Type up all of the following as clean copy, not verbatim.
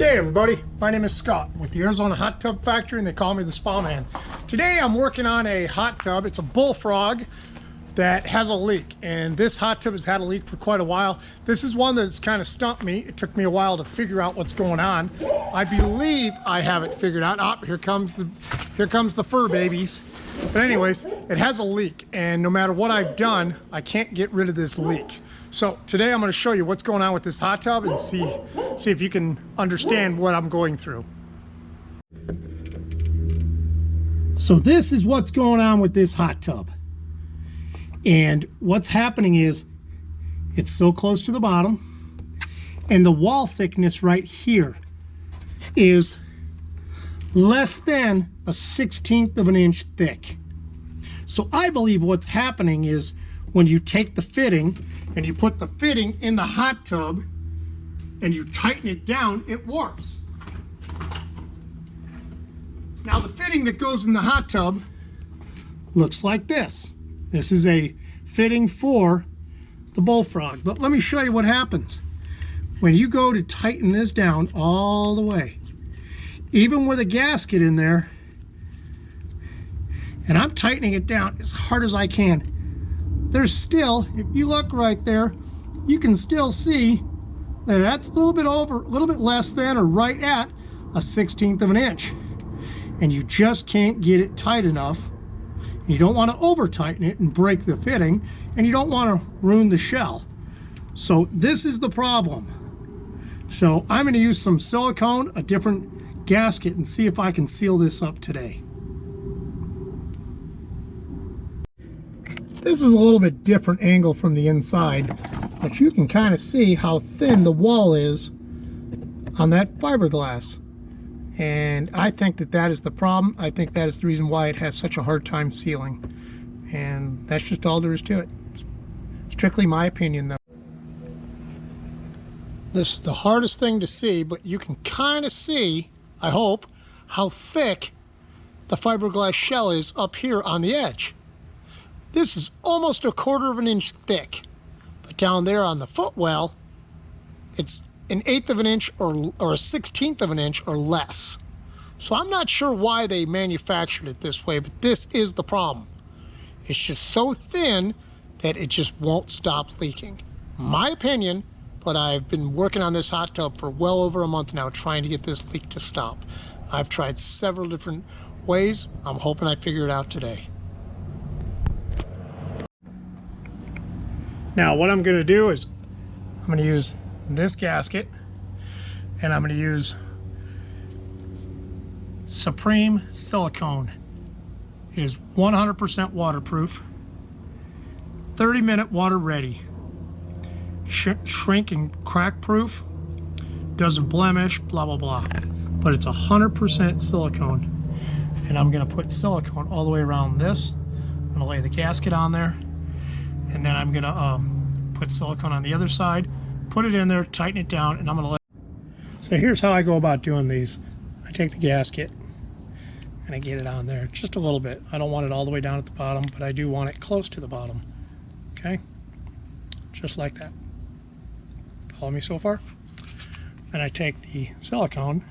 Hey everybody, my name is Scott with the Arizona Hot Tub Factory, and they call me the Spa Man. Today I'm working on a hot tub. It's a Bullfrog that has a leak, and this hot tub has had a leak for quite a while. This is one that's kind of stumped me. It took me a while to figure out what's going on. I believe I have it figured out. Oh, here comes the fur babies. But anyways, it has a leak, and no matter what I've done, I can't get rid of this leak. So today I'm going to show you what's going on with this hot tub and see if you can understand what I'm going through. So this is what's going on with this hot tub. And what's happening is it's so close to the bottom, and the wall thickness right here is less than a 1/16 of an inch thick. So I believe what's happening is when you take the fitting and you put the fitting in the hot tub and you tighten it down, it warps. Now the fitting that goes in the hot tub looks like this. This is a fitting for the Bullfrog. But let me show you what happens. When you go to tighten this down all the way, even with a gasket in there, and I'm tightening it down as hard as I can, there's still, if you look right there, you can still see that that's a little bit less than or right at a 1/16 of an inch. And you just can't get it tight enough. You don't want to over tighten it and break the fitting, and you don't want to ruin the shell. So this is the problem. So I'm going to use some silicone, a different gasket, and see if I can seal this up today. This is a little bit different angle from the inside, but you can kind of see how thin the wall is on that fiberglass. And I think that is the problem. I think that is the reason why it has such a hard time sealing. And that's just all there is to it. It's strictly my opinion, though. This is the hardest thing to see, but you can kind of see, I hope, how thick the fiberglass shell is up here on the edge. This is almost 1/4 of an inch thick, but down there on the footwell, it's 1/8 of an inch or a 1/16 of an inch or less. So I'm not sure why they manufactured it this way, but this is the problem. It's just so thin that it just won't stop leaking. My opinion, but I've been working on this hot tub for well over a month now trying to get this leak to stop. I've tried several different ways. I'm hoping I figure it out today. Now what I'm going to do is I'm going to use this gasket, and I'm going to use Supreme silicone. It is 100% waterproof, 30-minute water ready, shrink and crack proof, doesn't blemish, blah blah blah, but it's 100% silicone. And I'm going to put silicone all the way around this. I'm going to lay the gasket on there, and then I'm going to put silicone on the other side, put it in there, tighten it down, and I'm going to let it. So here's how I go about doing these. I take the gasket and I get it on there just a little bit. I don't want it all the way down at the bottom, but I do want it close to the bottom. Okay? Just like that. Follow me so far? Then I take the silicone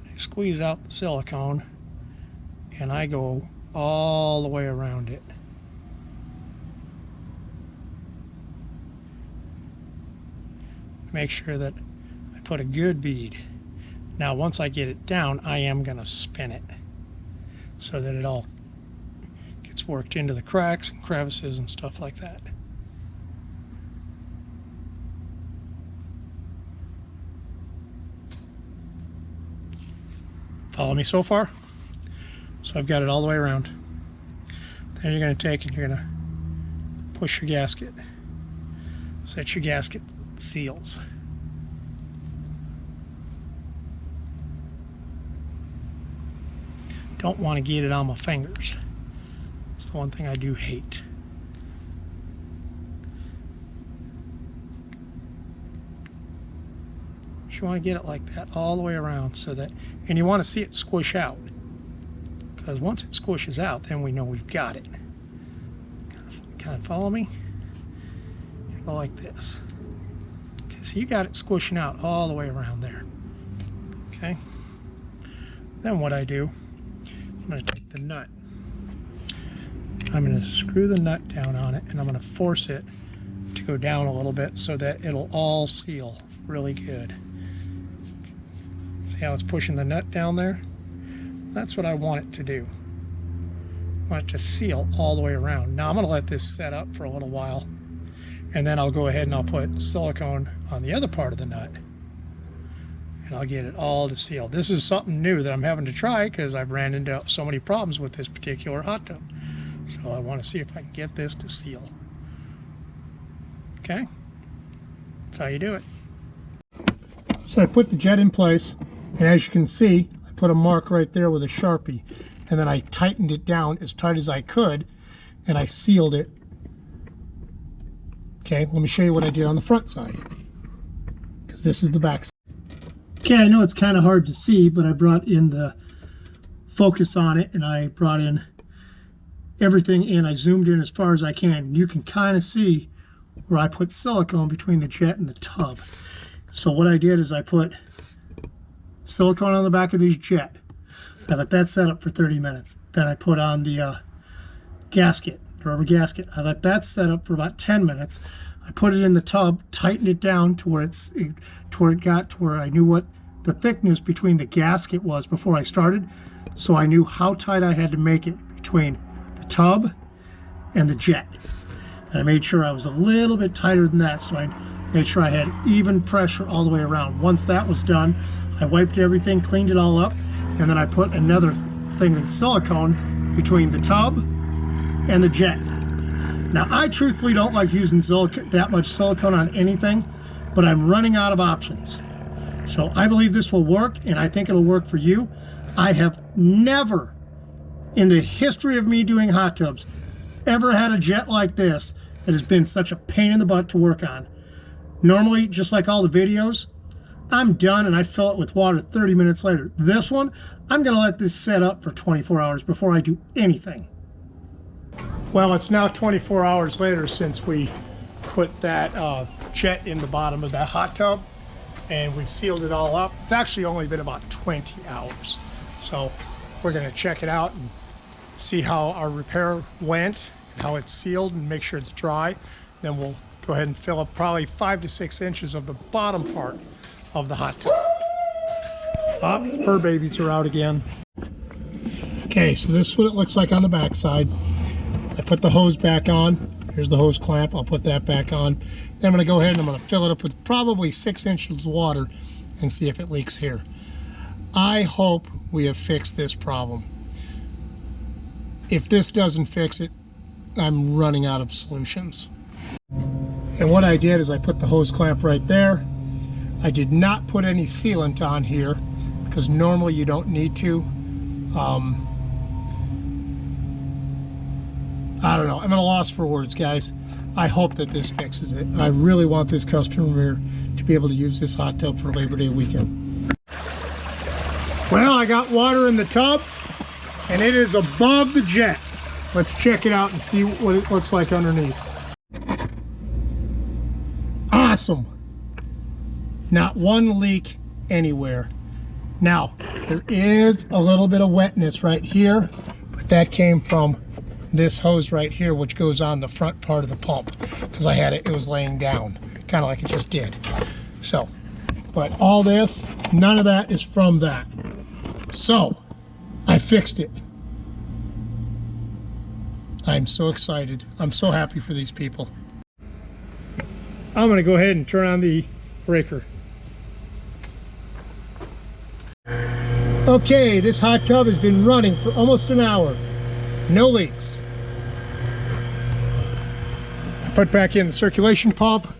and I squeeze out the silicone, and I go all the way around it. Make sure that I put a good bead. Now once I get it down, I am going to spin it so that it all gets worked into the cracks and crevices and stuff like that. Follow me so far? So I've got it all the way around. Then you're going to take and you're going to push your gasket so that your gasket seals. Don't want to get it on my fingers. It's the one thing I do hate. You want to get it like that all the way around, so that, and you want to see it squish out, because once it squishes out, then we know we've got it. Kind of follow me? Go like this. So you got it squishing out all the way around there. Okay. Then what I do, I'm going to take the nut. I'm going to screw the nut down on it, and I'm going to force it to go down a little bit so that it'll all seal really good. See how it's pushing the nut down there? That's what I want it to do. I want it to seal all the way around. Now I'm going to let this set up for a little while, and then I'll go ahead and I'll put silicone on the other part of the nut, and I'll get it all to seal. This is something new that I'm having to try because I've ran into so many problems with this particular hot tub. So I want to see if I can get this to seal. Okay, that's how you do it. So I put the jet in place, and as you can see, I put a mark right there with a Sharpie, and then I tightened it down as tight as I could, and I sealed it. Okay, let me show you what I did on the front side, because this is the back side. Okay, I know it's kind of hard to see, but I brought in the focus on it, and I brought in everything in. I zoomed in as far as I can. You can kind of see where I put silicone between the jet and the tub. So what I did is I put silicone on the back of this jet. I let that set up for 30 minutes. Then I put on the gasket, rubber gasket. I let that set up for about 10 minutes. I put it in the tub, tightened it down to where it got to where I knew what the thickness between the gasket was before I started. So I knew how tight I had to make it between the tub and the jet. And I made sure I was a little bit tighter than that, so I made sure I had even pressure all the way around. Once that was done, I wiped everything, cleaned it all up, and then I put another thing of silicone between the tub and the jet. Now, I truthfully don't like using that much silicone on anything, but I'm running out of options. So I believe this will work, and I think it'll work for you. I have never, in the history of me doing hot tubs, ever had a jet like this that has been such a pain in the butt to work on. Normally, just like all the videos, I'm done and I fill it with water 30 minutes later. This one, I'm going to let this set up for 24 hours before I do anything. Well, it's now 24 hours later since we put that jet in the bottom of that hot tub, and we've sealed it all up. It's actually only been about 20 hours. So we're going to check it out and see how our repair went and how it's sealed and make sure it's dry. Then we'll go ahead and fill up probably 5 to 6 inches of the bottom part of the hot tub. Oh, fur babies are out again. Okay, so this is what it looks like on the back side. I put the hose back on. Here's the hose clamp. I'll put that back on. Then I'm going to go ahead and I'm going to fill it up with probably 6 inches of water and see if it leaks here. I hope we have fixed this problem. If this doesn't fix it, I'm running out of solutions. And what I did is I put the hose clamp right there. I did not put any sealant on here because normally you don't need to. I don't know. I'm at a loss for words, guys. I hope that this fixes it. I really want this customer to be able to use this hot tub for Labor Day weekend. Well, I got water in the tub, and it is above the jet. Let's check it out and see what it looks like underneath. Awesome. Not one leak anywhere. Now, there is a little bit of wetness right here, but that came from this hose right here, which goes on the front part of the pump, because I had it was laying down, kind of like it just did. So, but all this, none of that is from that. So, I fixed it. I'm so excited. I'm so happy for these people. I'm going to go ahead and turn on the breaker. Okay, this hot tub has been running for almost an hour. No leaks. I put back in the circulation pump.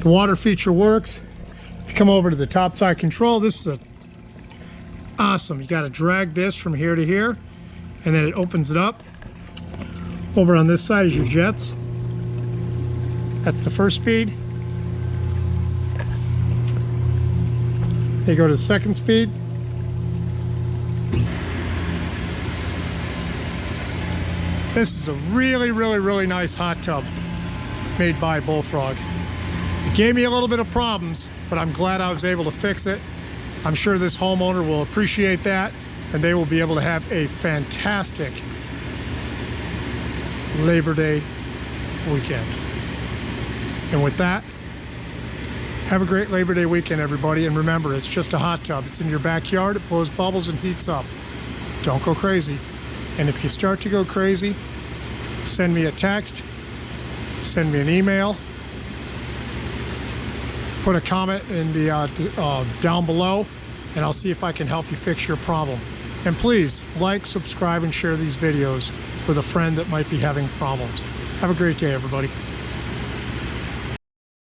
The water feature works. If you come over to the top side control, this is awesome. You got to drag this from here to here, and then it opens it up. Over on this side is your jets. That's the first speed. You go to the second speed. This is a really, really, really nice hot tub made by Bullfrog. It gave me a little bit of problems, but I'm glad I was able to fix it. I'm sure this homeowner will appreciate that, and they will be able to have a fantastic Labor Day weekend. And with that, have a great Labor Day weekend, everybody. And remember, it's just a hot tub. It's in your backyard. It blows bubbles and heats up. Don't go crazy. And if you start to go crazy, send me a text, send me an email, put a comment in the down below, and I'll see if I can help you fix your problem. And please like, subscribe, and share these videos with a friend that might be having problems. Have a great day, everybody.